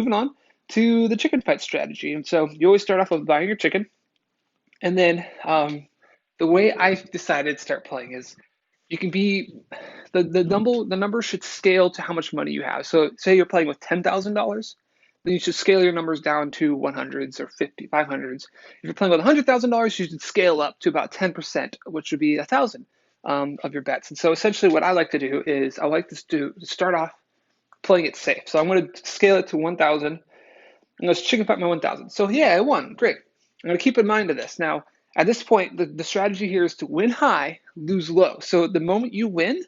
moving on to the chicken fight strategy. And so you always start off with buying your chicken. And then the way I decided to start playing is you can be the number should scale to how much money you have. So say you're playing with $10,000, then you should scale your numbers down to 100s or 50, 500s. If you're playing with $100,000, you should scale up to about 10%, which would be 1,000 of your bets. And so essentially, what I like to do is I like to start off playing it safe. So I'm going to scale it to 1,000. And let's chicken fight my 1,000. So yeah, I won. Great. I'm going to keep in mind of this. Now, at this point, the strategy here is to win high, lose low. So the moment you win,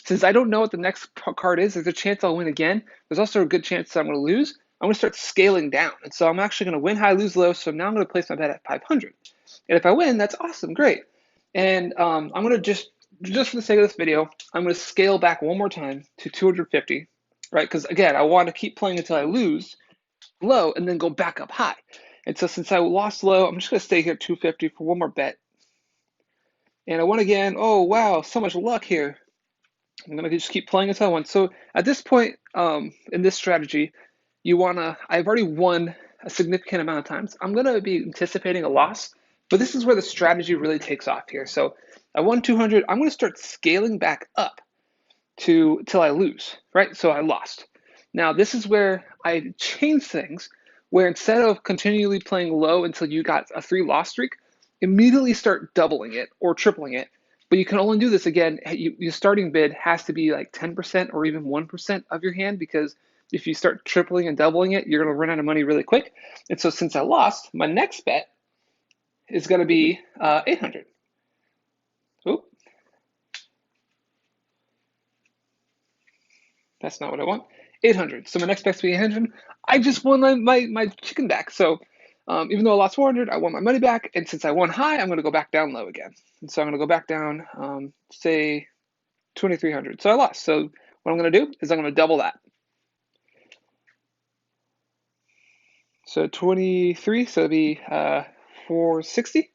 since I don't know what the next card is, there's a chance I'll win again. There's also a good chance that I'm going to lose. I'm going to start scaling down. And so I'm actually going to win high, lose low. So now I'm going to place my bet at 500. And if I win, that's awesome. Great. And I'm going to just for the sake of this video, I'm going to scale back one more time to 250, right? Because again, I want to keep playing until I lose low and then go back up high. And so since I lost low, I'm just going to stay here at 250 for one more bet. And I won again. Oh, wow, so much luck here. I'm going to just keep playing until I win. So at this point in this strategy, I've already won a significant amount of times. I'm going to be anticipating a loss, but this is where the strategy really takes off here. So I won 200. I'm going to start scaling back up till I lose, right? So I lost. Now this is where I change things, where instead of continually playing low until you got a 3-loss streak, immediately start doubling it or tripling it. But you can only do this again. Your starting bid has to be like 10% or even 1% of your hand, because if you start tripling and doubling it, you're going to run out of money really quick. And so since I lost, my next bet is going to be 800. Oop, that's not what I want. 800. So my next bet's be 800. I just won my chicken back. So even though I lost 400, I won my money back. And since I won high, I'm going to go back down low again. And so I'm going to go back down, say 2,300. So I lost. So what I'm going to do is I'm going to double that. So 23, so it'll be 460.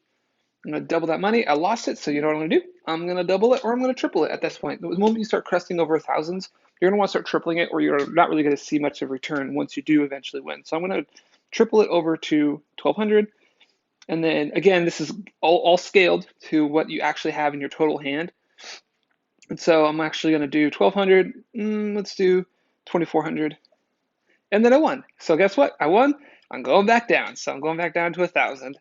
I'm going to double that money. I lost it, so you know what I'm going to do? I'm going to double it or I'm going to triple it at this point. The moment you start cresting over thousands, you're going to want to start tripling it, or you're not really going to see much of return once you do eventually win. So I'm going to triple it over to 1,200. And then again, this is all scaled to what you actually have in your total hand. And so I'm actually going to do 1,200. Let's do 2,400. And then I won. So guess what? I won. I'm going back down. So I'm going back down to 1,000.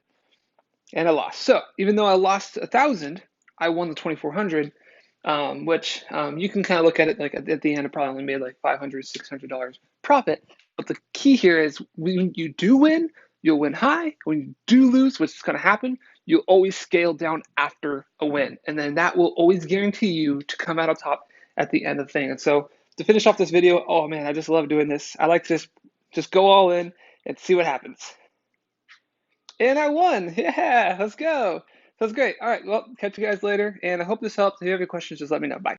And I lost. So even though I lost 1,000, I won the 2,400, which you can kind of look at it like at the end, I probably only made like $500, $600 profit. But the key here is when you do win, you'll win high. When you do lose, which is going to happen, you'll always scale down after a win. And then that will always guarantee you to come out on top at the end of the thing. And so to finish off this video, oh man, I just love doing this. I like to just go all in and see what happens. And I won. Yeah, let's go. That's great. All right. Well, catch you guys later. And I hope this helped. If you have any questions, just let me know. Bye.